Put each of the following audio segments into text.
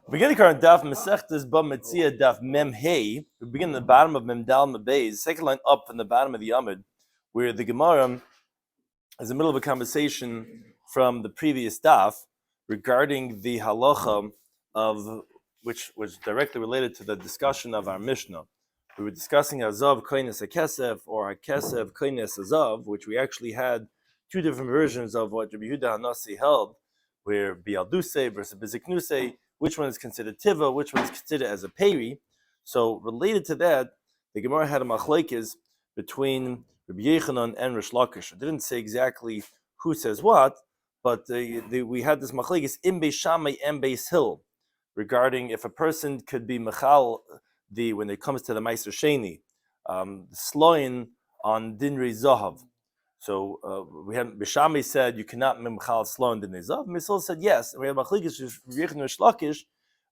Beginning current Daf Mesechta Bava Metzia Daf Mem Hey. We begin at the bottom of Mem Dal Mebei, second line up from the bottom of the Yamid, where the Gemara is in the middle of a conversation from the previous Daf regarding the halacha of which was directly related to the discussion of our Mishnah. We were discussing Azav Koines HaKesef or HaKesef Koines Azav, which we actually had two different versions of what Rabbi Yehuda Hanasi held, where Bialduse versus Biziknuse, which one is considered tiva, which one is considered as a peri. So related to that, the Gemara had a machlekes between Rabbi Yechanan and Rish Lakish. It didn't say exactly who says what, but we had this machlekes in Beis Shammai and Beis Hill regarding if a person could be mechal when it comes to the Meiser Sheni, sloin on dinri zahav. So we had Bishami said you cannot memchal sloan din zahav. Misol said yes. And we have machlekes Yechanan Rish Lakish.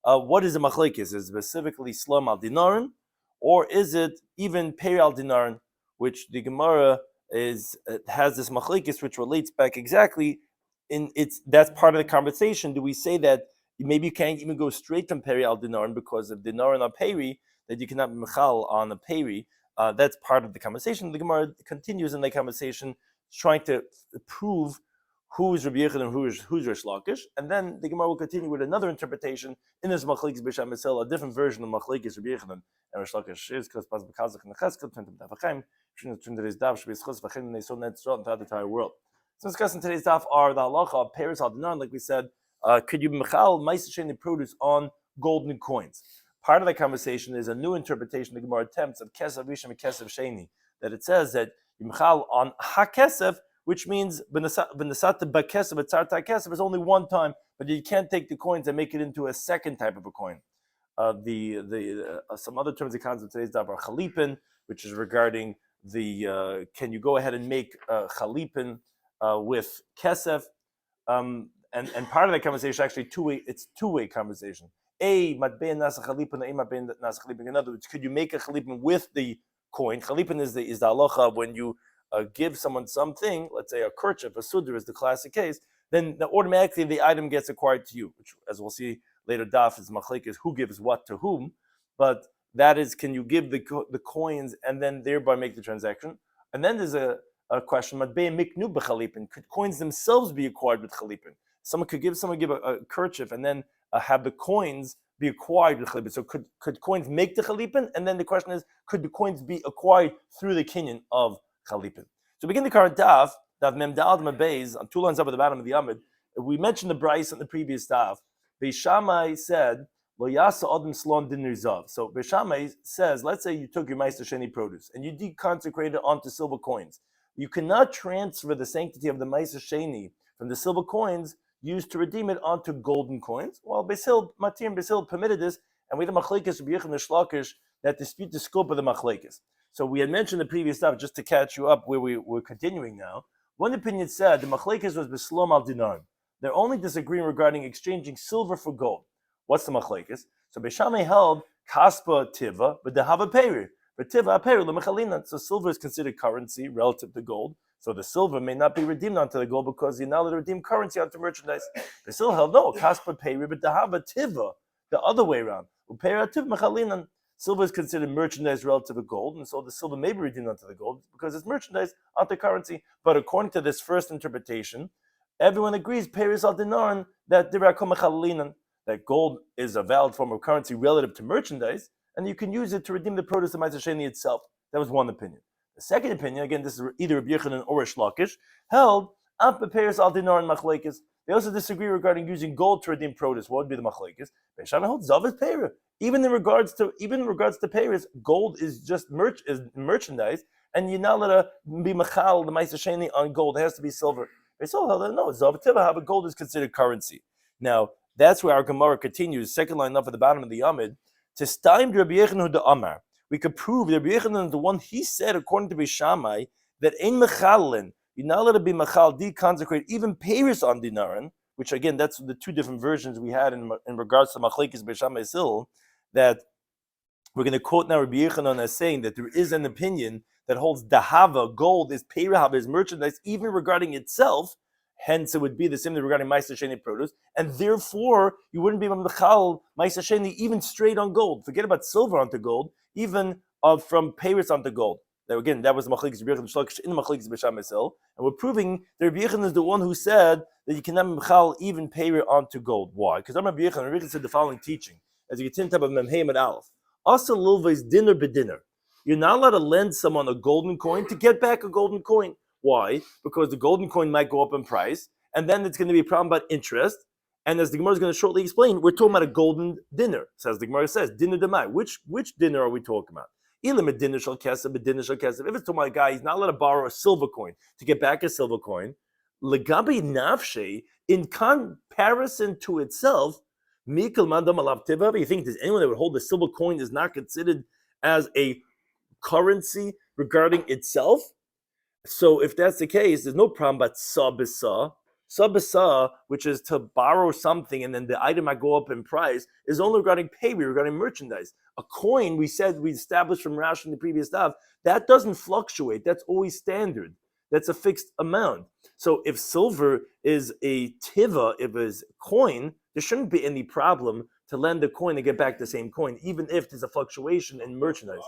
What is the machlekes? Is it specifically slom al dinarin, or is it even peri al dinarin? Which the Gemara has this machlekes which relates back exactly that's part of the conversation. Do we say that maybe you can't even go straight from peri al dinarin because of dinarin al peri, that you cannot mechal on a peri? That's part of the conversation. The Gemara continues in the conversation, trying to prove who is Rabbi Yechanan and who's Rish Lakish, and then the Gemara will continue with another interpretation in this machlekes b'sham Yisrael, a different version of machlekes Rabbi Yechanan and Rish Lakish. Is because pas b'kazach and cheskel turn to Daf today's Daf should be schus v'chein they so net throughout the entire world. So discussing today's Daf are the halacha of peris al dinar, like we said. Could you mechal ma'aser sheni produce on golden coins? Part of the conversation is a new interpretation the Gemara attempts of kesef rishon and kesef sheni, that it says that you mechal on ha-kesef, which means b'nasata b'kesef b'tzarta kesef is only one time, but you can't take the coins and make it into a second type of a coin. Some other terms of concept today's daf are chalipin, which is regarding the can you go ahead and make chalipin with kesef, and part of the conversation actually two-way conversation. In other words, could you make a chalipin with the coin? Chalipin is the halacha when you give someone something, let's say a kerchief, a sudr is the classic case, then automatically the item gets acquired to you, which, as we'll see later, daf is machlekes who gives what to whom, but that is, can you give the coins and then thereby make the transaction? And then there's a question, could coins themselves be acquired with chalipin? Someone could give a kerchief and then have the coins be acquired with chalipin. So could coins make the chalipin? And then the question is, could the coins be acquired through the kinyan of chalipin? So begin the current daf mem dal mebez on two lines up at the bottom of the amid. We mentioned the Bryce in the previous daf. Beis Shammai said lo yasa adam slon din rizav. So Beis Shammai says, let's say you took your meister sheni produce and you deconsecrated it onto silver coins. You cannot transfer the sanctity of the meister sheni from the silver coins used to redeem it onto golden coins. Well, Beis Hill permitted this, and we had the machlekes Rabbi Yechanan Rish Lakish that dispute the scope of the machlekes. So we had mentioned the previous stuff just to catch you up where we're continuing now. One opinion said the machlekes was beslom al dinar. They're only disagreeing regarding exchanging silver for gold. What's the machlekes? So Beis Shammai held kaspa tiva, but dehava peri. But tiva peri lemechalinan. So silver is considered currency relative to gold. So the silver may not be redeemed onto the gold because you're not allowed to redeem currency onto merchandise. They still held no kaspa peri, but dehava tiva, the other way around. Upera tiv mechalinan. Silver is considered merchandise relative to gold, and so the silver may be redeemed onto the gold because it's merchandise onto currency. But according to this first interpretation, everyone agrees peris al dinaran that that gold is a valid form of currency relative to merchandise, and you can use it to redeem the produce of meiser sheni itself. That was one opinion. The second opinion, again, this is either Rabbi Yechanan or Rish Lakish, held peris al dinaran machlekes. They also disagree regarding using gold to redeem produce. What would be the machlekes? Beis Shammai holds zav is peri. Even in regards to peris, gold is just merchandise, and you're not allowed to be machal the meiser sheni on gold. It has to be silver. They still held that no, zav tiva, but gold is considered currency. Now that's where our Gemara continues. Second line up at the bottom of the Amid. To stim Rabbi Yechanan the Amar, we could prove that Rabbi Yechanan is the one he said according to Beis Shammai that ein mechalin, you're not allowed to be machal deconsecrate even peris on dinaran, which again that's the two different versions we had in regards to machlekes Beis Shammai Sil, that we're going to quote now Rabbi Yechanan as saying that there is an opinion that holds dahava, gold is perihava, is merchandise, even regarding itself, Hence, it would be the same thing regarding Ma'aser Sheni produce, and therefore you wouldn't be able to chal Ma'aser Sheni even straight on gold. Forget about silver onto gold, even from Paris onto gold. Now again, that was Machlekes Rabbi Yochanan Shlokish in Machlekes B'Sham Esel, and we're proving that Rabbi Yochanan is the one who said that you cannot mechal even Paris onto gold. Why? Because Rabbi Yochanan said the following teaching, as you get to the top of Memheim and Aleph. Also, Lilva's dinner bedinner. You're not allowed to lend someone a golden coin to get back a golden coin. Why? Because the golden coin might go up in price, and then it's going to be a problem about interest. And as the Gemara is going to shortly explain, we're talking about a golden dinner. So as the Gemara says, dinner demai. Which dinner are we talking about? If it's talking about a guy, he's not allowed to borrow a silver coin to get back a silver coin. Legabi nafshe, in comparison to itself, you think there's anyone that would hold the silver coin is not considered as a currency regarding itself? So if that's the case, there's no problem about sabisa. Sabisa, which is to borrow something and then the item might go up in price, is only regarding payment, regarding merchandise. A coin, we established from Rashi in the previous Daf, that doesn't fluctuate. That's always standard. That's a fixed amount. So if silver is a tiva, if it's coin, there shouldn't be any problem to lend a coin and get back the same coin, even if there's a fluctuation in merchandise.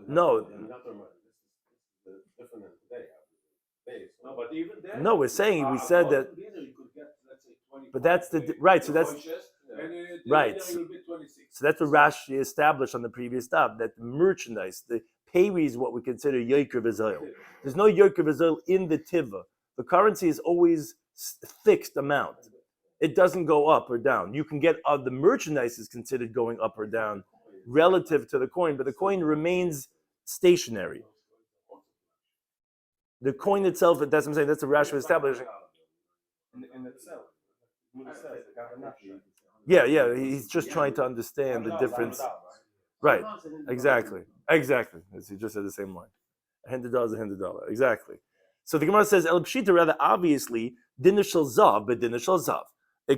No. No, but even then, no, we're saying we said that. But that's the right. So that's right. So that's what Rashi established on the previous stop. That merchandise, the payri, is what we consider yoker v'zoil. There's no yoker v'zoil in the tiva. The currency is always fixed amount. It doesn't go up or down. You can get the merchandise is considered going up or down relative to the coin, but the coin remains stationary. The coin itself, that's what I'm saying, that's a Rashi establishing. In itself. Yeah, he's just trying to understand the difference. Right, exactly. As he just said the same line. $100 is $100. Exactly. So the Gemara says, El Pshita, rather obviously, dinner shel zav, but dinner shel zav. A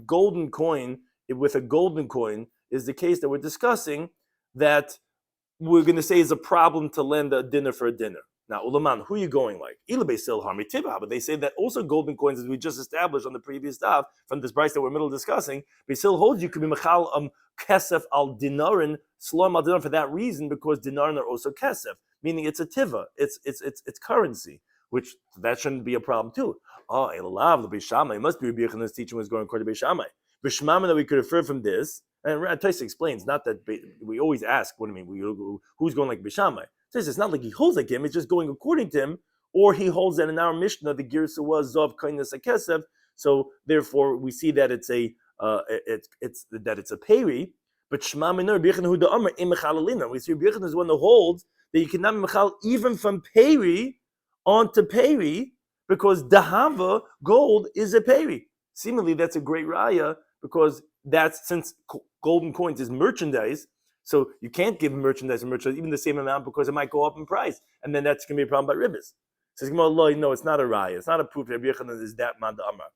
golden coin with a golden coin is the case that we're discussing that we're going to say is a problem to lend a dinner for a dinner. Now, Ulaman, who are you going like? But they say that also golden coins, as we just established on the previous Daf, from this price that we're middle discussing, Basil holds you could be machal kesef al dinarin, slom al dinar for that reason, because dinarin are also kesef, meaning it's a tiva, it's currency, which that shouldn't be a problem too. Oh, Elav, the Beishamai, must be Rabbi Yochanan's teaching was going according to Beishamai. Bishmama that we could refer from this, and Taisa explains, not that we always ask, what do you mean, who's going like Beishamai? Says it's not like he holds like him; it's just going according to him, or he holds that in our Mishnah the girsa was Zov Kainas Akesev. So therefore, we see that it's a peri. But Shema Minor Bichanu the Amr Imechalina. We see Bichanu is one that holds that you cannot mechal even from peri onto peri because dahava gold is a peri. Seemingly, that's a great raya because that's since golden coins is merchandise. So you can't give merchandise even the same amount because it might go up in price, and then that's going to be a problem about ribbis. Says no, it's not a raya. It's not a proof that Rabbi Yochanan is that man the Amar.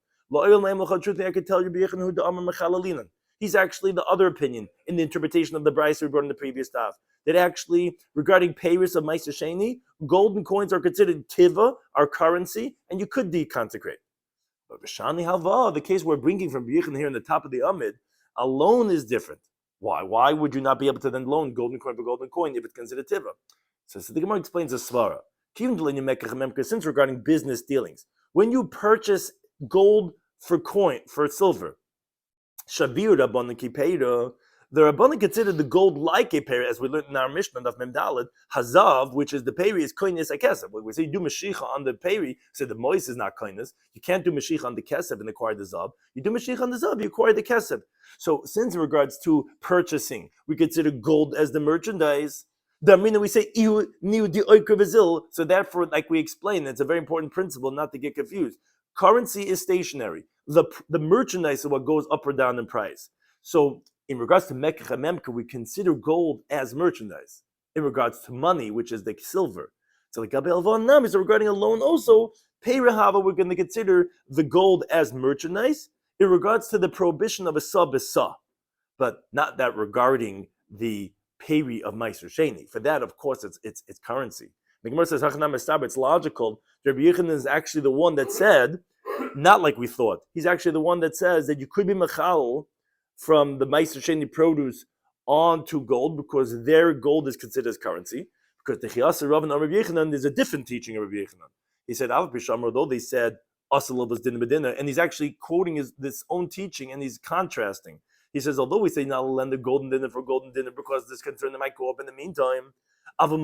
Truthfully, I could tell you Rabbi Yochanan who the Amar mechalalinan. He's actually the other opinion in the interpretation of the brayso we brought in the previous Daf. That actually, regarding payers of Ma'aser Sheni, golden coins are considered tiva, our currency, and you could deconsecrate. But B'shani halva, the case we're bringing from Rabbi Yochanan here in the top of the Amid, alone is different. Why? Why would you not be able to then loan golden coin for golden coin if it's considered tiva? So the Gemara explains the svara. Since regarding business dealings, when you purchase gold for silver, Shavir Rabbanan Kipeira, the Rabbanan considered the gold like a peri, as we learned in our Mishnah of Memdalad, Hazav, which is the peri, is koines a kesef. When we say you do Mashiach on the peri, say the mois is not koines. You can't do Mashiach on the kesef and acquire the zav. You do Mashiach on the zav, you acquire the kesef. So, since in regards to purchasing, we consider gold as the merchandise. The Amrina we say so therefore, like we explained, it's a very important principle not to get confused. Currency is stationary. The merchandise is what goes up or down in price. So in regards to Mekach and Memka, we consider gold as merchandise. In regards to money, which is the silver. So like Gabel Von Nam is regarding a loan also, Peirahava, we're going to consider the gold as merchandise in regards to the prohibition of a sa, but not that regarding the peri of Ma'aser Sheni. For that, of course, it's currency. The Gemara says, it's logical. Rabbi Yochanan is actually the one that said, not like we thought. He's actually the one that says that you could be mechal from the Meiser Sheni produce onto gold because their gold is considered as currency. Because the Chiyasa Rav and Rabbi Yochanan, there's a different teaching of Rabbi Yochanan. He said, although they said, and he's actually quoting this own teaching and he's contrasting. He says, although we say not lend a golden dinner for golden dinner because this concern that might go up in the meantime, but you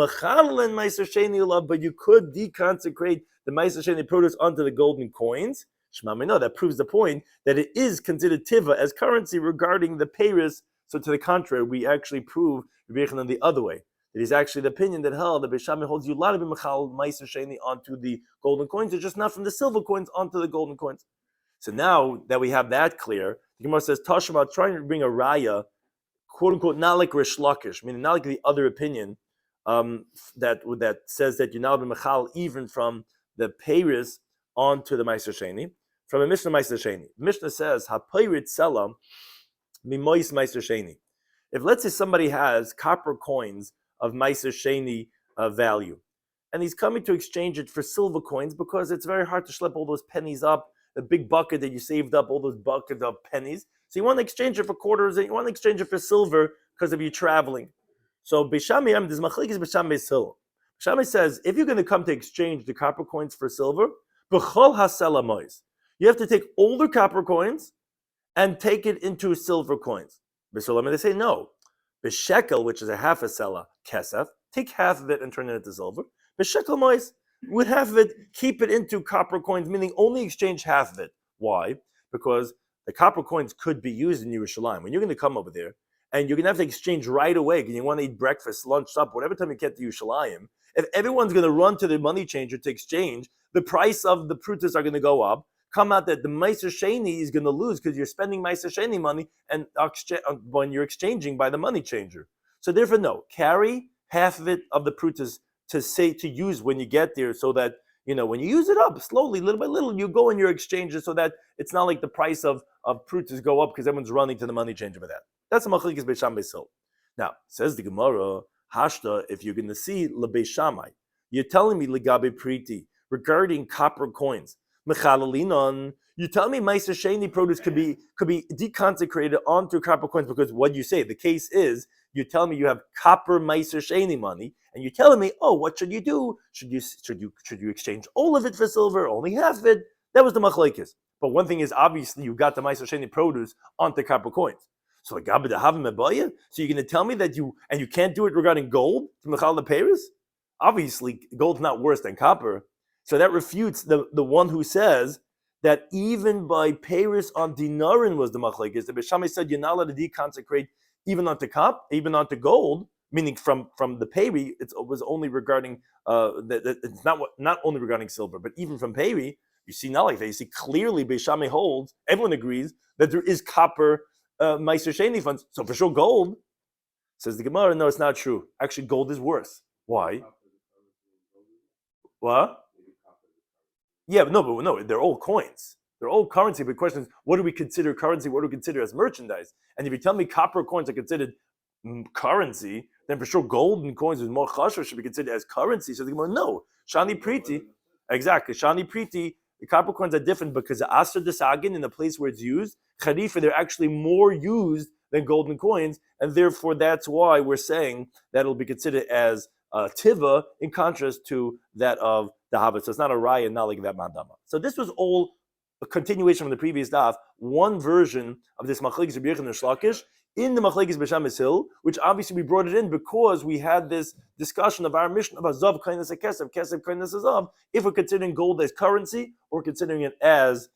could deconsecrate the Meiser Sheni produce onto the golden coins. That proves the point that it is considered tiva as currency regarding the peiros. So to the contrary, we actually prove Rabbi Yochanan the other way. It is actually the opinion that held that Beis Shammai holds you a lot of mechal Meiser Sheni onto the golden coins, it's just not from the silver coins onto the golden coins. So now that we have that clear, the Gemara says Tashma trying to bring a raya, quote unquote, not like Rish Lakish, meaning not like the other opinion that says that you're now mechal even from the peiros onto the Meiser Sheni, from a Mishnah Meiser Sheni. Mishnah says hapeirit selam mimois Meiser Sheni. If let's say somebody has copper coins of Meiser Sheni value, and he's coming to exchange it for silver coins because it's very hard to schlep all those pennies up, the big bucket that you saved up, all those buckets of pennies. So you want to exchange it for quarters, and you want to exchange it for silver because of you traveling. So Beis Shammai, this machlekes is Beis Shammai Hill. Beis Shammai says if you're going to come to exchange the copper coins for silver, b'chol hasela mois, you have to take all the copper coins and take it into silver coins. B'solam, they say no. B'shekel, which is a half a sela kesef, take half of it and turn it into silver. B'shekel mois, with half of it, keep it into copper coins, meaning only exchange half of it. Why? Because the copper coins could be used in Yerushalayim. When you're going to come over there, and you're going to have to exchange right away because you want to eat breakfast, lunch, supper, whatever time you get to Yerushalayim, if everyone's going to run to the money changer to exchange, the price of the prutas are going to go up. Come out that the Meiser Sheni is going to lose because you're spending Meiser Sheni money and when you're exchanging by the money changer. So therefore, no, carry half of it of the prutas to use when you get there, so that when you use it up slowly, little by little, you go in your exchanges, so that it's not like the price of prutas go up because everyone's running to the money changer for that. That's a machlekes Beis Shammai Hill. Now says the Gemara, Hashta, if you're going to see leBeis Shammai, you're telling me legabe priti regarding copper coins. Mechalalinon, you tell me Meiser Sheni produce could be deconsecrated onto copper coins because what you say, the case is, you tell me you have copper Meiser Sheni money, and you're telling me, oh, what should you do? Should you exchange all of it for silver, only half of it? That was the machlekes. But one thing is, obviously, you got the Meiser Sheni produce onto copper coins. So you're going to tell me that you can't do it regarding gold from the Chal Peiros? Obviously, gold's not worse than copper. So that refutes the one who says that even by Peiros on dinarin was the machlekes. The Beis Shammai said you're not allowed to deconsecrate even onto gold, meaning from the Peri, it was only regarding it's not only regarding silver, but even from Peri, you see not like that. You see clearly Beis Shammai holds, everyone agrees that there is copper Meiser Sheni funds. So for sure gold, says the Gemara, no, it's not true. Actually, gold is worse. Why? What? Yeah, but no, they're all coins. They're all currency. But the question is, what do we consider currency? What do we consider as merchandise? And if you tell me copper coins are considered currency, then for sure gold and coins with more chashuv should be considered as currency. So the Gemara, no. Shani Priti, exactly. Shani Priti, the copper coins are different because the Asr Desagin, in the place where it's used, Khalifa, they're actually more used than golden coins, and therefore that's why we're saying that it'll be considered as tiva in contrast to that of the Havit. So it's not a raya, not like that mandama. So this was all a continuation from the previous daf, one version of this machlekes Rabbi Yochanan Shlakish in the machlekes Beis Shammai Hill, which obviously we brought it in because we had this discussion of our mission about zav kindness and kesef kindness as zav, if we're considering gold as currency or considering it as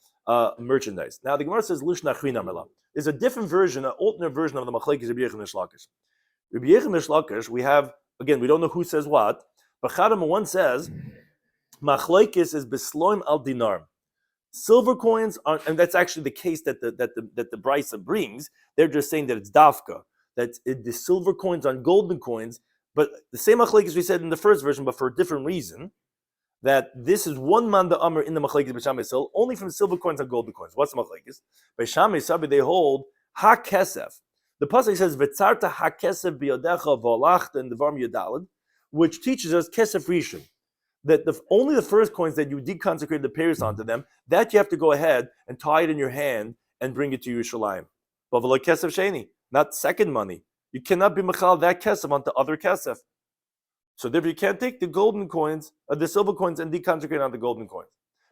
merchandise. Now the Gemara says lush nachrina mela. There's a different version, an alternate version of the machlekes Rabbi Yochanan Shlakish. Rabbi Yochanan Shlakish, we have, again, we don't know who says what, but Chadam one says machlekes is besloim al dinar. Silver coins are, and that's actually the case that the Brisa brings. They're just saying that it's dafka, that the silver coins on golden coins, but the same machlekes we said in the first version, but for a different reason. That this is one man the amr in the machlekes Beis Shammai Hill, only from silver coins and golden coins. What's the machlekes? Beis Shammai Sabi they hold ha kesef. The pasuk says v'tzarta ha kesef biyodecha v'olachta in the Varm Yadalad. which teaches us kesef rishon, that only the first coins that you deconsecrate the payers onto them, that you have to go ahead and tie it in your hand and bring it to Yerushalayim. But v'lo kesef sheni, not second money. You cannot be mechal that kesef onto other kesef. So therefore you can't take the golden coins, the silver coins, and deconsecrate on the golden coins.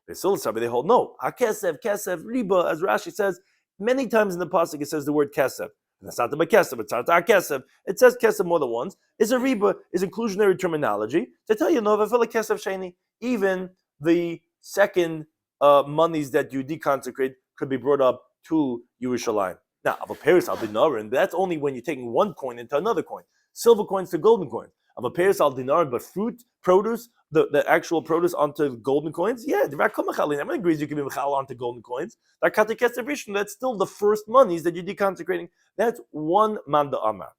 They hold no. Hakesef, kesef, riba, as Rashi says, many times in the pasuk it says the word kesef. That's not the kesef, it's not the kesef. It says kesef more than once. It's a riba, is inclusionary terminology to tell you, no, kesef sheni, even the second monies that you deconsecrate could be brought up to Yerushalayim. Now, of a paris al dinarin, that's only when you're taking one coin into another coin. Silver coins to golden coins. Of a paris al dinarin, but fruit, produce, the actual produce onto golden coins, yeah, everyone agrees you can be mechal onto golden coins. That's still the first monies that you're deconsecrating. That's one manda amar.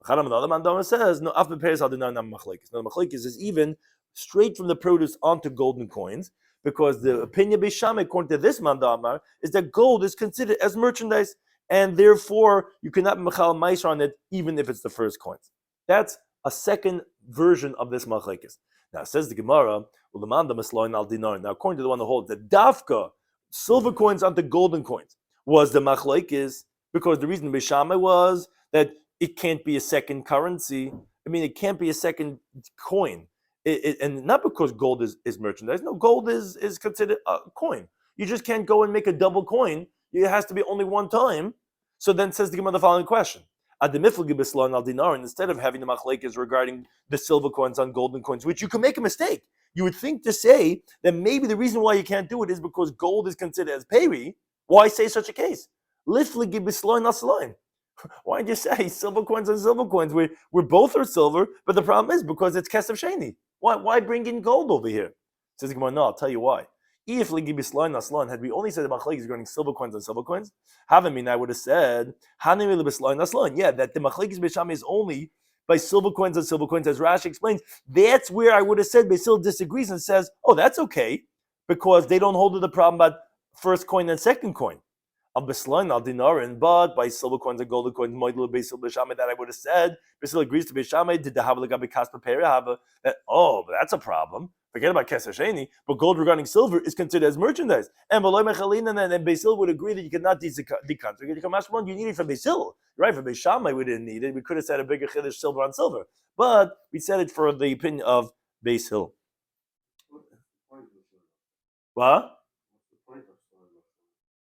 Another manda amar says, no, after paris al dinarin, not machlekes. No, machlekes is even straight from the produce onto golden coins, because the opinion Beisham, according to this manda amar, is that gold is considered as merchandise, and therefore you cannot be mechal meiser on it, even if it's the first coins. That's a second version of this machlekes. Now says the Gemara, now according to the one that holds that dafka, silver coins onto golden coins, was the machlekes, because the reason Beishamai was that it can't be a second currency. I mean, it can't be a second coin. And not because gold is merchandise. No, gold is considered a coin. You just can't go and make a double coin. It has to be only one time. So then says the Gemara the following question. Instead of having the machlekes regarding the silver coins on golden coins, which you can make a mistake. You would think to say that maybe the reason why you can't do it is because gold is considered as peri. Why say such a case? Why did you say silver coins on silver coins? We're both are silver, but the problem is because it's kesef sheni. Why bring in gold over here? Says the Gemara, no, I'll tell you why. If had we only said the machlekes regarding silver coins on silver coins, I would have said, yeah, that the machlekes Beisham is only by silver coins on silver coins, as Rashi explains. That's where I would have said Basil disagrees and says, oh, that's okay, because they don't hold to the problem about first coin and second coin. Of Beslain al dinarin, but by silver coins and golden coins, that I would have said, Basil agrees to Beisham, did the Havalaga Kasper Perihava, that, oh, but that's a problem. Forget about Kesef Sheni, but gold regarding silver is considered as merchandise. And Basil would agree that you cannot deconsecrate. You need it for Basil, right? For Beishamai, we didn't need it. We could have said a bigger chiddush silver on silver, but we said it for the opinion of Basil. What?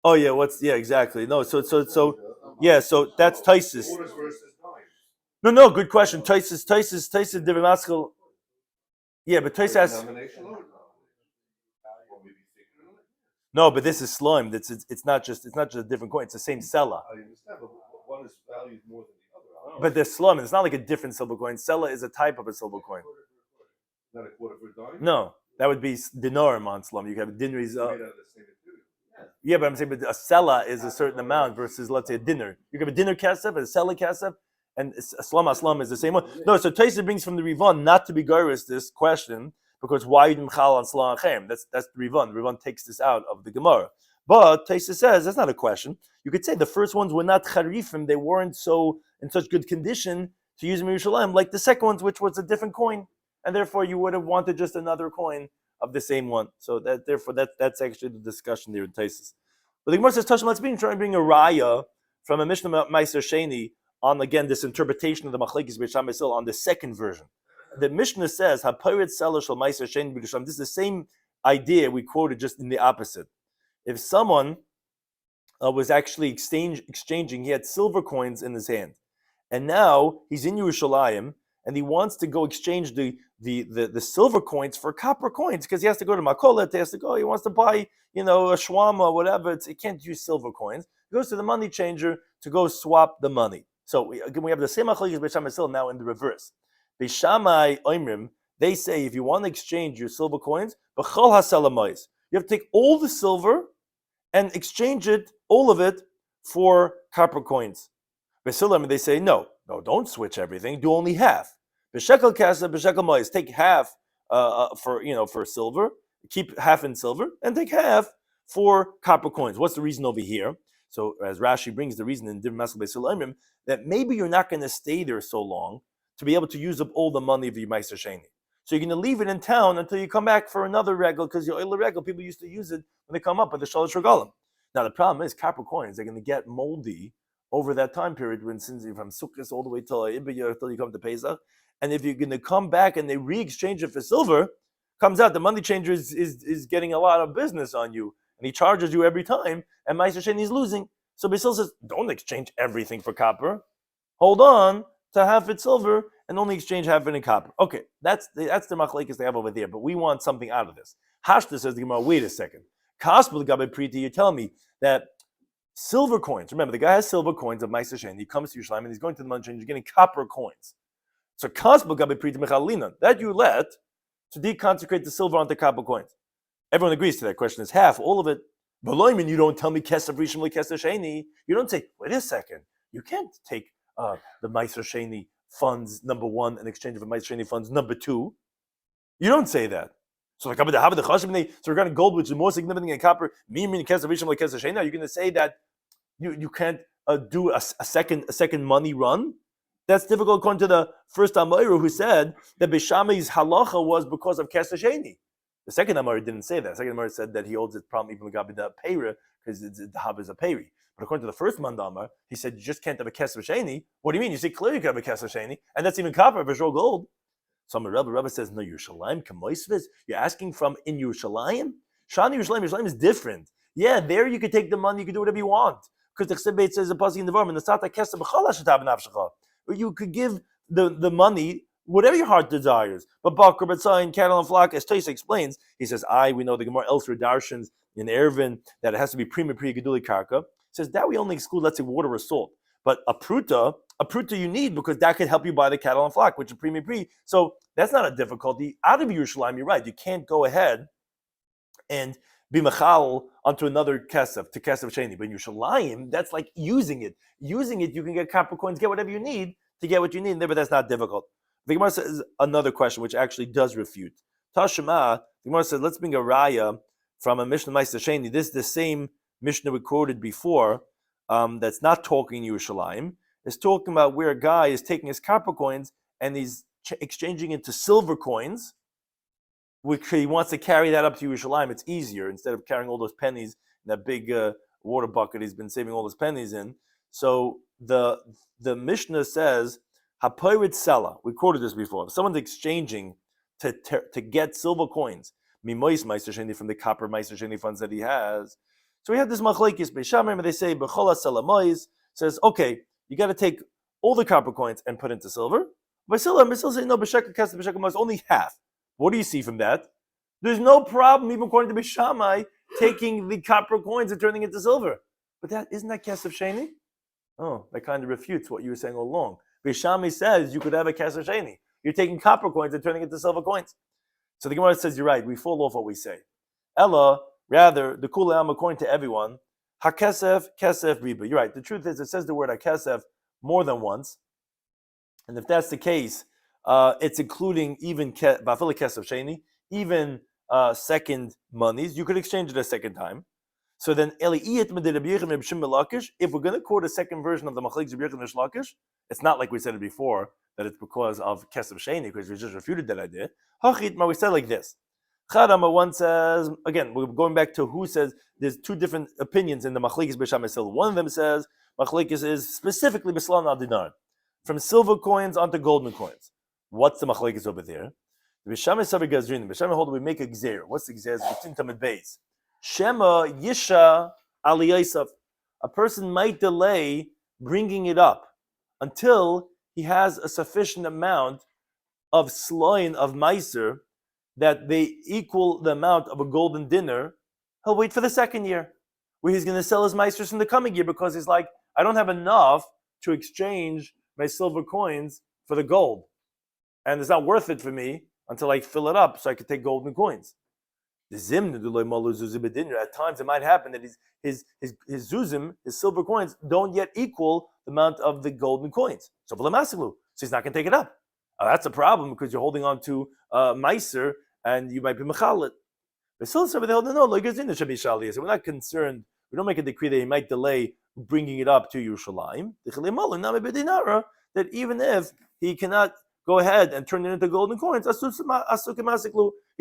Oh yeah, exactly. No, so yeah, so that's Taisis. No, good question. Taisis, different maskell. Yeah, but Toys has no, but this is slime. It's not just a different coin. It's the same seller. I understand, but one is valued more than the other. But they're slime. It's not like a different silver coin. Seller is a type of a silver coin. Not a quarter for a dime? No, that would be dinarim on slum. You have dinars. Yeah, but I'm saying, but a seller is a certain amount versus, let's say, a dinner. You have a dinner kasef, a seller kasef, and a slum is the same one. No, so Taisa brings from the Rivan not to be gyrus this question, because why you mchal on Salah Chaim? That's the Rivan. Rivan takes this out of the Gemara. But Taisa says that's not a question. You could say the first ones were not charifim; they weren't so in such good condition to use in Yerushalayim, like the second ones, which was a different coin, and therefore you would have wanted just another coin of the same one. So that's actually the discussion there in Taisa. But the Gemara says, Tashma, let's try and bring a raya from a Mishnah Meiser Sheni on, again, this interpretation of the Machlekes Beisham Basil on the second version. The Mishnah says, "Hapirat seller shel Meiser Sheni b'Yerushalayim." This is the same idea we quoted, just in the opposite. If someone was actually exchanging, he had silver coins in his hand, and now he's in Yerushalayim, and he wants to go exchange the silver coins for copper coins, because he has to go to Makolet, he wants to buy, a shwama or whatever. He can't use silver coins. He goes to the money changer to go swap the money. So we have the same machlekes Beisham Basil now in the reverse. Beishamai Oimrim, they say if you want to exchange your silver coins, b'chol hasalamayis, you have to take all the silver and exchange all of it, for copper coins. Besilam, they say no, don't switch everything. Do only half. B'shekel kaseh, b'shekel mayis. Take half for silver. Keep half in silver and take half for copper coins. What's the reason over here? So as Rashi brings the reason in different Masel Beis Hillel, that maybe you're not going to stay there so long, to be able to use up all the money of your Meiser Sheni. So you're going to leave it in town until you come back for another regal, because your oil regal, people used to use it when they come up with the Shalosh Regalim. Now the problem is copper coins, they're going to get moldy over that time period when since you're from Sukkot all the way till you come to Pesach. And if you're going to come back and they re-exchange it for silver, comes out the money changer is getting a lot of business on you. And he charges you every time, and Meiser Sheni is losing. So Basil says, don't exchange everything for copper. Hold on to half it silver and only exchange half it in copper. Okay, that's the machlekes they have over there, but we want something out of this. Hashta says the Gemara, wait a second. Kaspel gabe priti, you're telling me that silver coins, remember the guy has silver coins of Meiser Sheni, he comes to Yerushalayim and he's going to the money changer, he's getting copper coins. So Kaspel gabe priti mechalina, that you let to deconsecrate the silver onto copper coins. Everyone agrees to that. Question is half, all of it. But you don't tell me kesef rishon lekesef sheni. You don't say, wait a second, you can't take the Meiser Sheni funds number 1 in exchange for Meiser Sheni funds number 2. You don't say that. So regarding gold, which is more significant than copper, are you going to say that you can't do a second money run? That's difficult according to the first Amoira who said that Beishamai's halacha was because of Kesef Sheni. The second Amoira didn't say that. The second Amoira said that he holds it problem even with the Peira because the Hab is a Peri. But according to the first Mandama, he said you just can't have a Kesef Sheni. What do you mean? You say clearly you can have a Kesef Sheni, and that's even copper if it's real gold. So Rabbi says, no, Yerushalayim, Kamoisvis, you're asking from in Yerushalayim? Shani Yerushalayim is different. Yeah, there you can take the money, you can do whatever you want. Because the Chsebet says a pasuk in the Vorm, and the Sata Kesef B'chol HaShatab Nafshecha. You could give the money, whatever your heart desires. But Bakr, Batzayin, cattle, and flock, as Taisa explains, he says, we know the Gemara elsewhere darshans in Erevin that it has to be prima pri geduli karka. Says that we only exclude, let's say, water or salt. But a pruta you need because that could help you buy the cattle and flock, which is prima pri. So that's not a difficulty. Out of Yerushalayim, you're right. You can't go ahead and be machal onto another kesef, to kesef sheni. But in Yerushalayim, that's like using it. Using it, you can get copper coins, get whatever you need to get what you need in there, but that's not difficult. The Gemara says another question, which actually does refute. Tashema, the Gemara says, let's bring a raya from a Mishnah Meiser Sheni. This is the same Mishnah we quoted before, that's not talking Yerushalayim. It's talking about where a guy is taking his copper coins and he's exchanging into silver coins, which he wants to carry that up to Yerushalayim. It's easier instead of carrying all those pennies in that big water bucket he's been saving all his pennies in. So the Mishnah says, Hapoirit Sela. We quoted this before. If someone's exchanging to get silver coins, Mimois Meiser Sheni from the copper Meiser Sheni funds that he has. So we have this machlekes beishamim, they say B'chol HaSela Mois says, okay, you got to take all the copper coins and put into silver. Basila say no, b'shekel kesef b'shekel Mois, only half. What do you see from that? There's no problem, even according to Beishamai, taking the copper coins and turning it into silver. But isn't that kesef sheni? Oh, that kind of refutes what you were saying all along. Beishamai says you could have a kesef sheni. You're taking copper coins and turning it into silver coins. So the Gemara says you're right. We fall off what we say. Ella, rather, the kulam according to everyone, hakesef kesef riba. You're right. The truth is, it says the word hakesef more than once, and if that's the case, it's including even bafila kesef sheni, even second monies. You could exchange it a second time. So then, if we're going to quote a second version of the machlekes Rabbi Yochanan Lakish, it's not like we said it before that it's because of kesef sheni, because we just refuted that idea. We said like this. Chadama one says, again, we're going back to who says there's two different opinions in the machlekes b'sham. One of them says machlekes is specifically b'slan al dinar, from silver coins onto golden coins. What's the machlekes over there? The b'sham is savi gazrin. B'sham hold we make a gzer. What's the gzer? It's in tamid beis. Shema yisha ali yosef. A person might delay bringing it up until he has a sufficient amount of sloin of meiser that they equal the amount of a golden dinner. He'll wait for the second year, where he's going to sell his meisters in the coming year, because he's like, I don't have enough to exchange my silver coins for the gold, and it's not worth it for me until I fill it up so I can take golden coins. At times it might happen that his zuzim, his silver coins, don't yet equal the amount of the golden coins. So he's not going to take it up. That's a problem, because you're holding on to meiser and you might be mechalit. But still, they hold no. So we're not concerned. We don't make a decree that he might delay bringing it up to Yerushalayim. That even if he cannot go ahead and turn it into golden coins, he's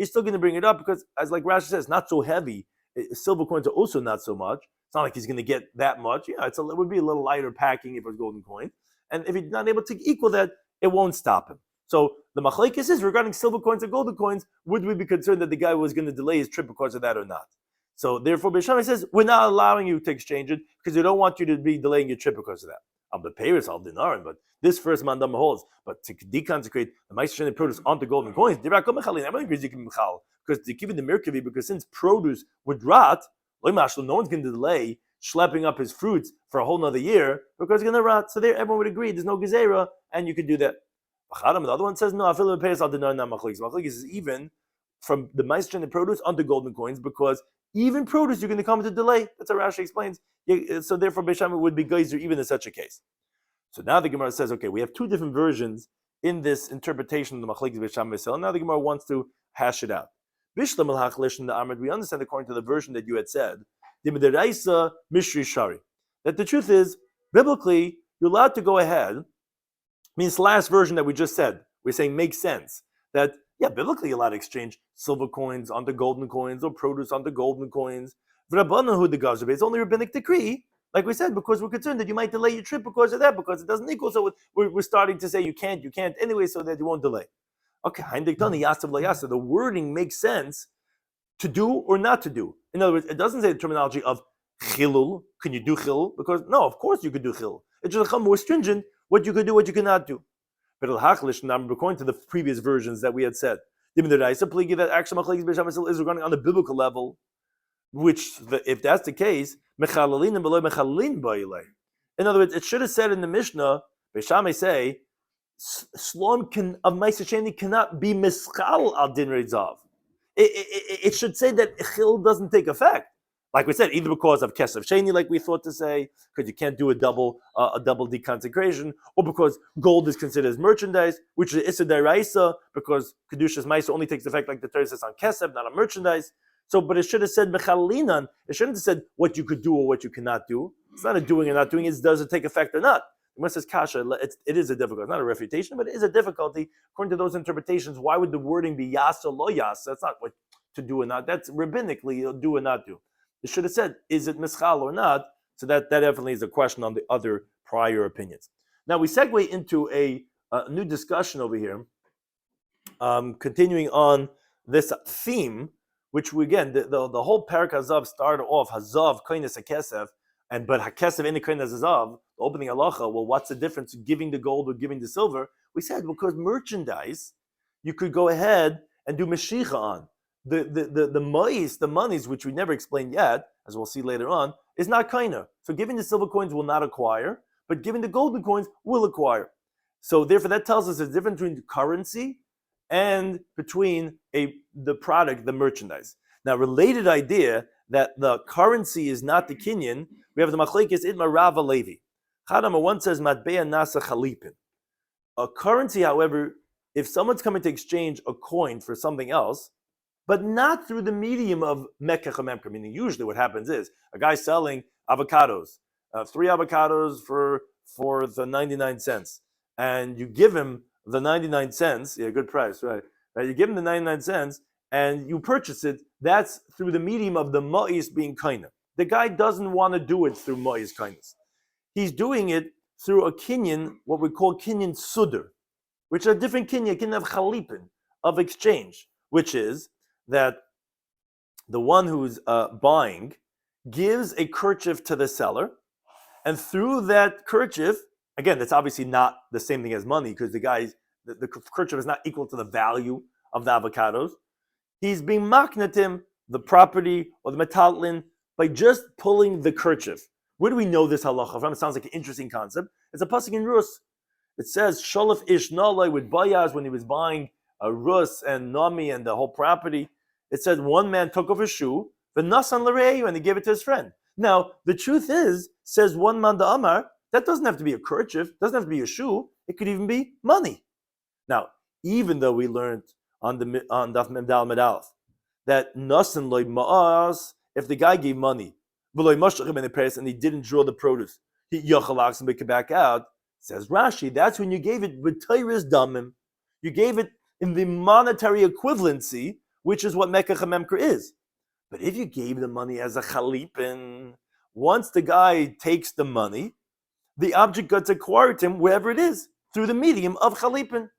still going to bring it up because, as like Rashi says, not so heavy. Silver coins are also not so much. It's not like he's going to get that much. Yeah, it would be a little lighter packing if it was golden coin. And if he's not able to equal that, it won't stop him. So the machlekes is regarding silver coins and golden coins, would we be concerned that the guy was going to delay his trip because of that or not? So therefore, Beis Shammai says, we're not allowing you to exchange it because we don't want you to be delaying your trip because of that. Al Paris, Al Dinarim, but this first mandam holds. But to deconsecrate the Ma'aser produce onto golden coins, everyone agrees you can michal because to give it the merkavi, because since produce would rot, no one's going to delay schlepping up his fruits for a whole nother year because it's going to rot. So there, everyone would agree there's no gezerah, and you could do that. The other one says no. I feel Paris Al Dinarim not machlekes. Machlekes is even from the Ma'aser produce onto golden coins because even produce you're going to come to delay. That's how Rashi explains. So therefore, Beis Shammai would be geyser even in such a case. So now the Gemara says, okay, we have two different versions in this interpretation of the machlekes Beis Shammai Beisel. Now the Gemara wants to hash it out. We understand according to the version that you had said, that the truth is, biblically, you're allowed to go ahead. Means the last version that we just said, we're saying makes sense. That, yeah, biblically you're allowed to exchange silver coins onto golden coins or produce onto golden coins. It's only rabbinic decree, like we said, because we're concerned that you might delay your trip because of that, because it doesn't equal. So we're starting to say you can't anyway, so that you won't delay. Okay, the wording makes sense to do or not to do. In other words, it doesn't say the terminology of chilul. Can you do chilul? Because no, of course you could do chilul. It should become more stringent what you could do, what you cannot do. But according to the previous versions that we had said, that actually is regarding on the biblical level, which if that's the case, in other words, it should have said in the Mishnah, Beis Shammai say, Slom of Ma'aser Sheni cannot be mischal al din rezav. It should say that chil doesn't take effect. Like we said, either because of kesef sheni, like we thought to say, because you can't do a double deconsecration, or because gold is considered as merchandise, which is issa deraisa, because kedushas ma'aser only takes effect like the Torah says on kesef, not on merchandise. So, but it should have said mechalinan. It shouldn't have said what you could do or what you cannot do. It's not a doing or not doing. It's does it take effect or not. When it says kasha, it is a difficulty. It's not a refutation, but it is a difficulty. According to those interpretations, why would the wording be yasa lo yasa? That's not what to do or not. That's rabbinically do or not do. It should have said, is it mischal or not? So that definitely is a question on the other prior opinions. Now we segue into a new discussion over here, continuing on this theme, which we again, the whole parak hazav started off hazav koines hakesef, but hakesef in the koines hazav, the opening halacha. Well, what's the difference giving the gold or giving the silver? We said because merchandise, you could go ahead and do meshicha on. The monies, which we never explained yet, as we'll see later on, is not kaina. So giving the silver coins will not acquire, but giving the golden coins will acquire. So therefore, that tells us there's a difference between currency and between the product, the merchandise. Now, related idea that the currency is not the kinyan, we have the machlekes Idma Rava Levi. Chadama one says matbea nasa chalipin. A currency, however, if someone's coming to exchange a coin for something else, but not through the medium of mekach memka, meaning usually what happens is a guy's selling avocados, 3 avocados for the 99 cents, and you give him the 99 cents, yeah, good price, right? You give him the 99 cents, and you purchase it. That's through the medium of the ma'is being kindness. The guy doesn't want to do it through ma'is kindness. He's doing it through a kinyan, what we call kinyan sudr, which are different kinyan of chalipin, of exchange, which is that the one who's buying gives a kerchief to the seller, and through that kerchief, again, that's obviously not the same thing as money because the kerchief is not equal to the value of the avocados. He's being maknatim, the property or the metaltlin, by just pulling the kerchief. Where do we know this halacha from? It sounds like an interesting concept. It's a pasuk in Rus. It says, Sholef ish nalai with Bayaz when he was buying a Rus and Nami and the whole property. It said one man took off his shoe, the nasan l're'eyu, and he gave it to his friend. Now, the truth is, says one man da Amar, that doesn't have to be a kerchief, doesn't have to be a shoe, it could even be money. Now, even though we learned on Daf Memdal Medalef that nasan loy ma'as, if the guy gave money, and he didn't draw the produce, he yachalaks and make it back out, says Rashi, that's when you gave it with Tyrus damim. You gave it in the monetary equivalency, which is what mekach hamemker is. But if you gave the money as a chalipin, once the guy takes the money, the object gets acquired to him wherever it is, through the medium of chalipin.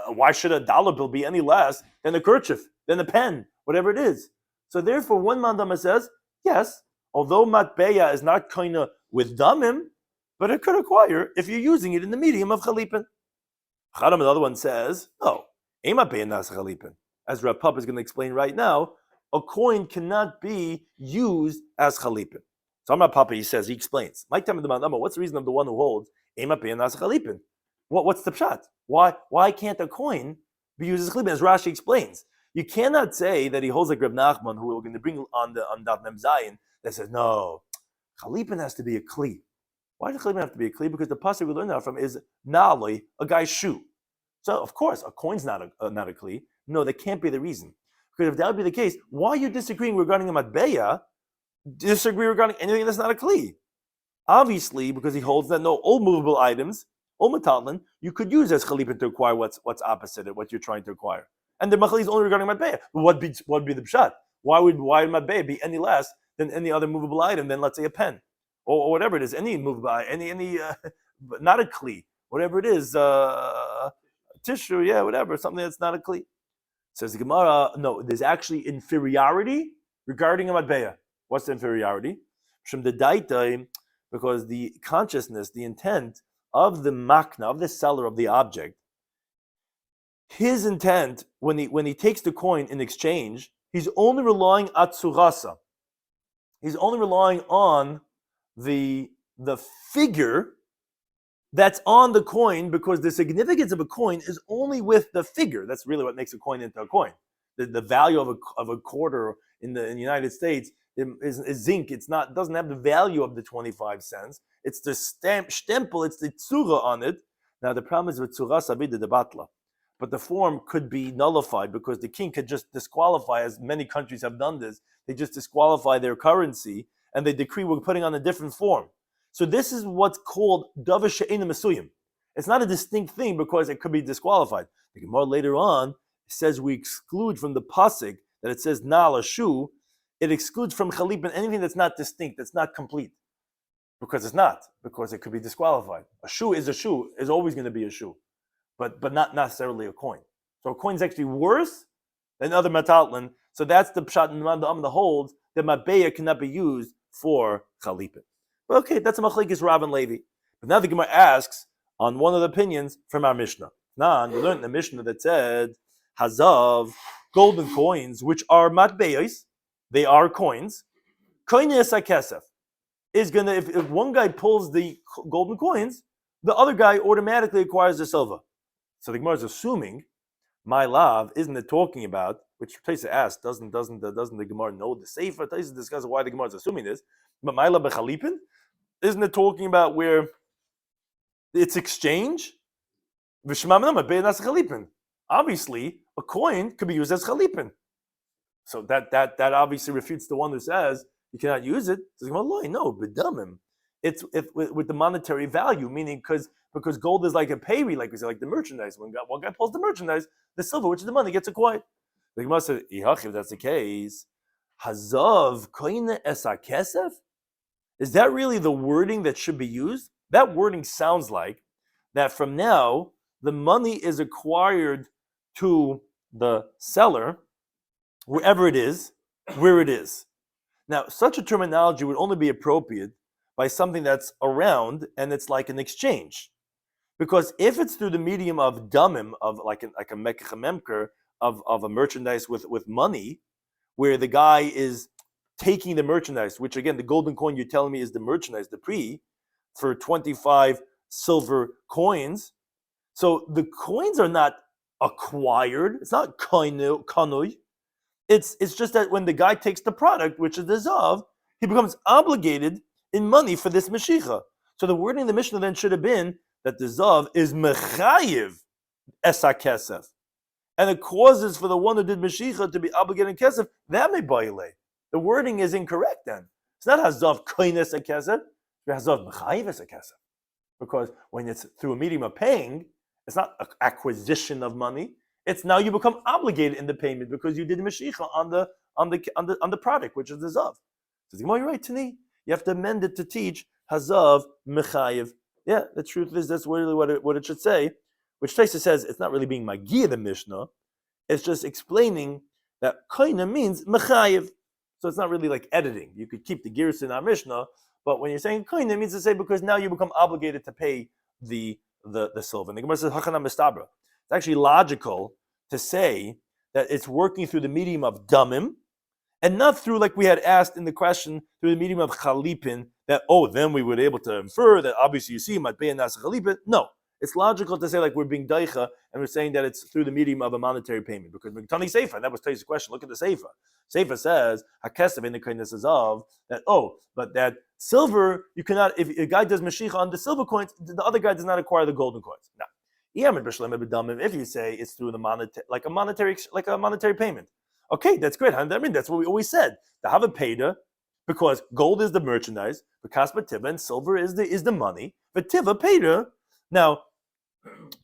Why should a dollar bill be any less than a kerchief, than a pen, whatever it is? So therefore, one mandama says, yes, although matbeya is not kind of with damim, but it could acquire if you're using it in the medium of chalipin. Chadam, another one says, no, ema beya nas chalipin. As Rav Papa is going to explain right now, a coin cannot be used as chalipin. So Amar Papa, he explains. What's the reason of the one who holds ema beya nas chalipin? What's the pshat? Why can't a coin be used as chalipin? As Rashi explains, you cannot say that he holds like Reb Nachman, who we're going to bring on Daf Mem Zayin, that says no, chalipin has to be a kli. Why does chalipin have to be a kli? Because the pasuk we learned that from is na'aloi, a guy's shoe. So of course a coin's not a kli. No, that can't be the reason. Because if that would be the case, why are you disagreeing regarding a matbeya? Disagree regarding anything that's not a kli? Obviously, because he holds that no, all movable items, all metalin, you could use as chalipin to acquire what's opposite it, what you're trying to acquire. And the machli is only regarding matbeya. What'd be the pshat? Why would matbeya be any less than any other movable item than, let's say, a pen or whatever it is, any movable item, any not a kli, whatever it is, tissue, yeah, whatever, something that's not a kli. Says the Gemara, no, there's actually inferiority regarding a matbeya. What's the inferiority? From the daita, because the consciousness, the intent of the makna, of the seller of the object, his intent when he takes the coin in exchange, he's only relying at surasa. He's only relying on the figure that's on the coin, because the significance of a coin is only with the figure. That's really what makes a coin into a coin. The value of a quarter in the United States is zinc. Doesn't have the value of the 25 cents. It's the stempel, it's the tzura on it. Now the problem is with tzura sabida de batla. But the form could be nullified because the king could just disqualify, as many countries have done this. They just disqualify their currency and they decree we're putting on a different form. So this is what's called davar she'eino mesuyim. It's not a distinct thing because it could be disqualified. The Gemara later on says we exclude from the pasuk that it says na'al shu. It excludes from chalipin anything that's not distinct, that's not complete, because it's not, because it could be disqualified. A shoe, is always going to be a shoe, but not necessarily a coin. So a coin is actually worse than other metalin. So that's the pshat in the holds that matbeya cannot be used for chalipin. But okay, that's a machlekes Rav and Levi. But now the Gemara asks on one of the opinions from our Mishnah. Now we learned in the Mishnah that said hazav, golden coins, which are matbeyos, they are coins. Koines hakesef is gonna, if one guy pulls the golden coins, the other guy automatically acquires the silver. So the Gemara is assuming, my love, isn't it talking about, which Taisa asked, doesn't the Gemara know the sefer? Taisa discusses why the Gemara is assuming this. But my love bechalipin, isn't it talking about where it's exchange? Obviously, a coin could be used as chalipin. So that obviously refutes the one who says you cannot use it. So no, bedamim. It's with the monetary value, meaning because gold is like a payri, like we say, like the merchandise. When one guy pulls the merchandise, the silver, which is the money, gets acquired. The Gemara said, if that's the case, hazav koine esa kesef? Is that really the wording that should be used? That wording sounds like that from now, the money is acquired to the seller, wherever it is, where it is. Now, such a terminology would only be appropriate by something that's around and it's like an exchange. Because if it's through the medium of damim, of like a mekach memker, of a merchandise with money, where the guy is taking the merchandise, which again, the golden coin you're telling me is the merchandise, the pre, for 25 silver coins. So the coins are not acquired. It's not kanui. It's just that when the guy takes the product, which is the zav, he becomes obligated in money for this meshicha. So the wording of the Mishnah then should have been that the zav is mechayiv esa kesef, and it causes for the one who did meshicha to be obligated in kesef. That may baile. The wording is incorrect. Then it's not hazav koines a kesef, it's hazav mechayiv esa kesef, because when it's through a medium of paying It's not acquisition of money. It's now you become obligated in the payment because you did Mashiach on the product, which is the Zav. So you're right, Tani. You have to amend it to teach Hazav Mechayev. Yeah, the truth is that's really what it should say, which Taisa says it's not really being Magi the Mishnah, it's just explaining that Koina means Mechayev. So it's not really like editing. You could keep the gears in our Mishnah, but when you're saying Koina, it means to say because now you become obligated to pay the silver. And the Gemara says Hachana Mistabra. It's actually logical to say that it's working through the medium of damim, and not through, like we had asked in the question, through the medium of chalipin, that, then we would be able to infer that obviously you see matbei nas chalipin. No, it's logical to say like we're being daicha, and we're saying that it's through the medium of a monetary payment, because Tani Seifa, that was Tai's question, look at the Seifa. Seifa says, hakesav in the kindness of, that, but that silver, you cannot, if a guy does mashiach on the silver coins, the other guy does not acquire the golden coins. Now, if you say it's through the monetary payment, okay, that's great. I mean, that's what we always said. The have a payda, because gold is the merchandise, the kaspa tiva, and silver is the money. But tiva payda. Now,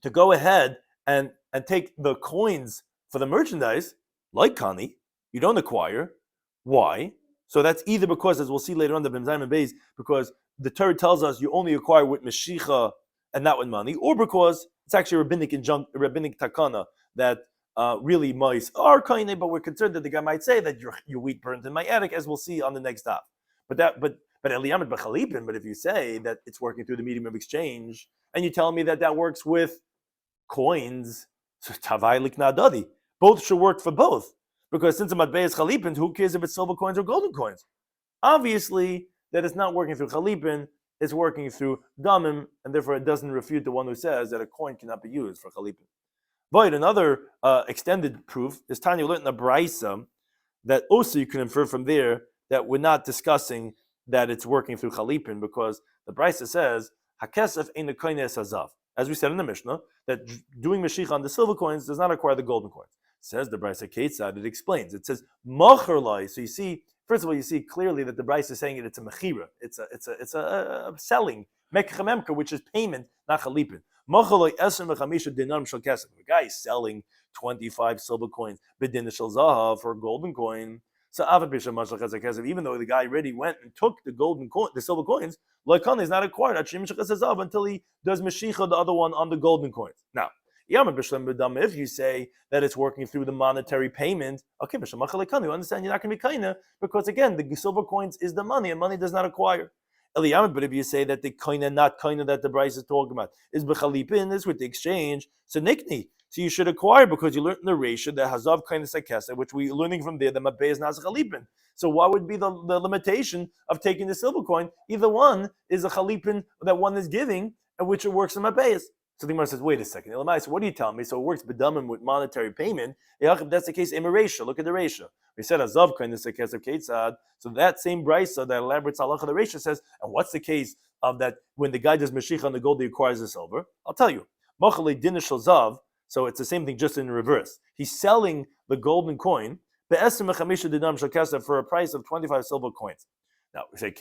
to go ahead and take the coins for the merchandise, like Kani, you don't acquire. Why? So that's either because, as we'll see later on, the Bimzaim and Beis, because the Torah tells us you only acquire with Mashiach and not with money, or because it's actually a rabbinic takana that really mice are kind of, but we're concerned that the guy might say that your wheat burnt in my attic, as we'll see on the next daf. But Eliyamet b'chalipin. But if you say that it's working through the medium of exchange, and you tell me that works with coins, so tavai likna dadi, both should work for both. Because since a matbei is chalipin, who cares if it's silver coins or golden coins? Obviously, that it's not working through chalipin, it's working through damim, and therefore it doesn't refute the one who says that a coin cannot be used for chalipin. But another extended proof is Tanya learned in the Braisa that also you can infer from there that we're not discussing that it's working through chalipin, because the Braisa says hakesef ein koines hazav. As we said in the Mishnah, that doing mashiach on the silver coins does not acquire the golden coins. Says the Braisa Ketzad, it explains. It says macher lai. So you see, first of all, you see clearly that the Braisa is saying it's a mechira. It's a selling mekcha, which is payment, not chalipin. The guy is selling 25 silver coins for a golden coin. So even though the guy already went and took the silver coins, is not acquired until he does mashicha the other one on the golden coins. Now, if you say that it's working through the monetary payment, okay, you understand you're not going to be kaina, because again, the silver coins is the money, and money does not acquire. But if you say that the koina, not koina that the Bryce is talking about, is b'chalipin, is with the exchange, so nikni. So you should acquire, because you learned in the ratio that hazav koina sakesa, which we're learning from there, the mabei is not chalipin. So what would be the limitation of taking the silver coin? Either one is a chalipin that one is giving, and which it works in mabei. So the Gemara says, wait a second, so what are you telling me? So it works b'damim with monetary payment. If that's the case, in a ratio, look at the ratio. We said azav koin is sakesa ketzad. So that same brisa that elaborates halacha the ratio says, and what's the case of that when the guy does mashiach on the gold, he acquires the silver? I'll tell you. Machale dinish zav. So it's the same thing, just in reverse. He's selling the golden coin for a price of 25 silver coins. Now we say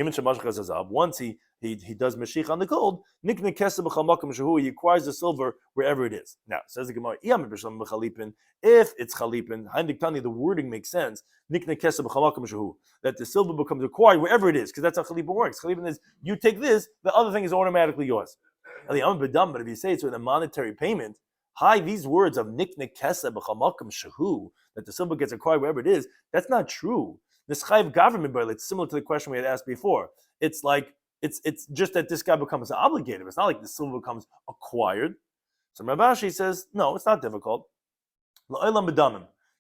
once he does mashiach on the gold, he acquires the silver wherever it is. Now says the Gemara, if it's chalipin, the wording makes sense. That the silver becomes acquired wherever it is, because that's how chalipin works. Chalipin is you take this, the other thing is automatically yours. But if you say it's with a monetary payment, these words of nikne keseh b'chamakam shehu, that the silver gets acquired wherever it is, that's not true. This chayv government bill, it's similar to the question we had asked before. It's like it's just that this guy becomes obligated. It's not like the silver becomes acquired. So Rav Ashi says, no, it's not difficult.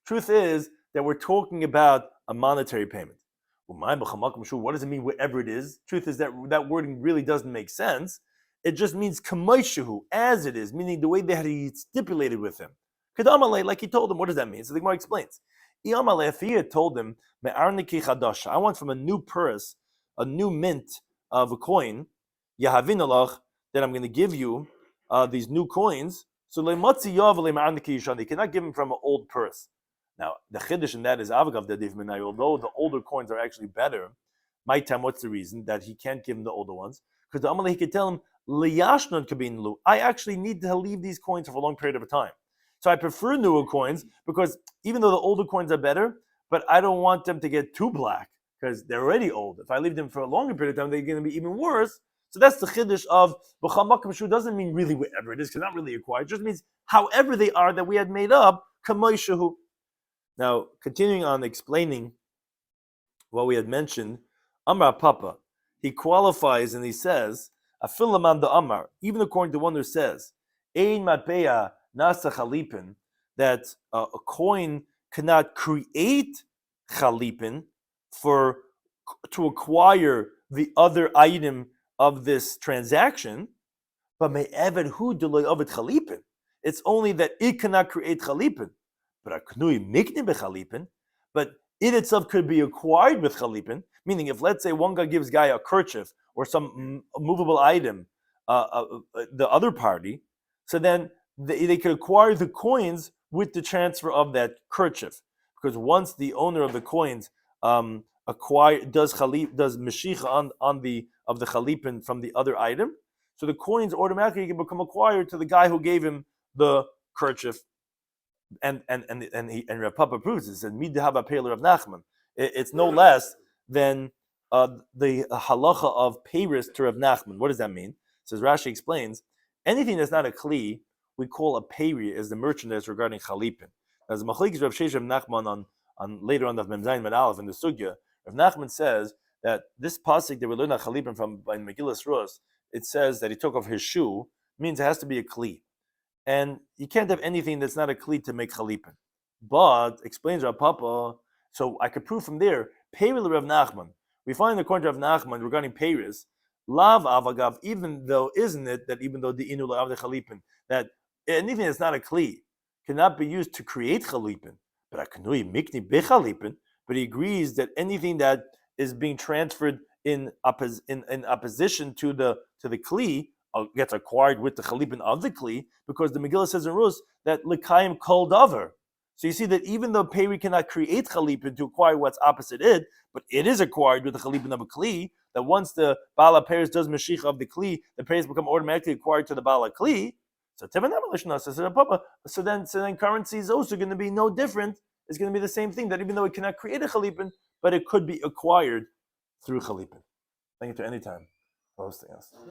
Truth is that we're talking about a monetary payment. What does it mean wherever it is? Truth is that wording really doesn't make sense. It just means kamaishahu, as it is, meaning the way that he stipulated with him. Kedamale, like he told him, what does that mean? So the Gemara explains. If he had told him, I want from a new purse, a new mint of a coin, yahavinalach, that I'm going to give you these new coins. So you cannot give him from an old purse. Now, the chiddush in that is avagav dadiv minay, although the older coins are actually better. My time, what's the reason that he can't give him the older ones? Because the Amalei, he could tell him, liyashnon kabin lu. I actually need to leave these coins for a long period of time. So I prefer newer coins because even though the older coins are better, but I don't want them to get too black because they're already old. If I leave them for a longer period of time, they're going to be even worse. So that's the chiddush of b'chal makom shu. Doesn't mean really wherever it is, because not really acquired. It just means however they are that we had made up kamay shehu. Now, continuing on explaining what we had mentioned, Amar Papa, he qualifies and he says, Afilaman the Amar, even according to one who says, Ein matbeya nasa chalipin, that a coin cannot create chalipin to acquire the other item of this transaction, but may eved hu deloy ovid chalipin. It's only that it cannot create chalipin. But aknui mikne bechalipin, but it itself could be acquired with chalipin. Meaning, if let's say one guy gives guy a kerchief or some movable item, the other party, so then they could acquire the coins with the transfer of that kerchief. Because once the owner of the coins does meshicha on the chalipin from the other item, so the coins automatically can become acquired to the guy who gave him the kerchief. And Rav Papa proves it. It says midhava peiler of Nachman. It's no less than the halacha of peiris to Rav Nachman. What does that mean? Says Rashi explains, anything that's not a kli we call a peiri as the merchandise regarding chalipin. As Machlekes Rav Sheish Rav Nachman on later on the Mem Zayin Med Aleph in the Sugya, Rav Nachman says that this pasuk that we learn at chalipin from by Megillas Rus, it says that he took off his shoe, means it has to be a kli. And you can't have anything that's not a kli to make chalipin. But, explains Rav Papa, so I could prove from there, Peiril Rav Nachman. We find according to Rav Nachman regarding Peiris, Lav Avagav, even though the Inu Lav the Chalipin, that anything that's not a kli cannot be used to create chalipin. But Aknui Mikni Bechalipin, but he agrees that anything that is being transferred in opposition to the kli, gets acquired with the chalipin of the kli, because the Megillah says in Rus that l'kayim kol davar. So you see that even though peri cannot create chalipin to acquire what's opposite it, but it is acquired with the chalipin of a kli, that once the bala peris does mashiach of the kli, the peris become automatically acquired to the bala kli. So then currency is also going to be no different. It's going to be the same thing, that even though it cannot create a chalipin, but it could be acquired through chalipin. Thank you to any time for hosting us.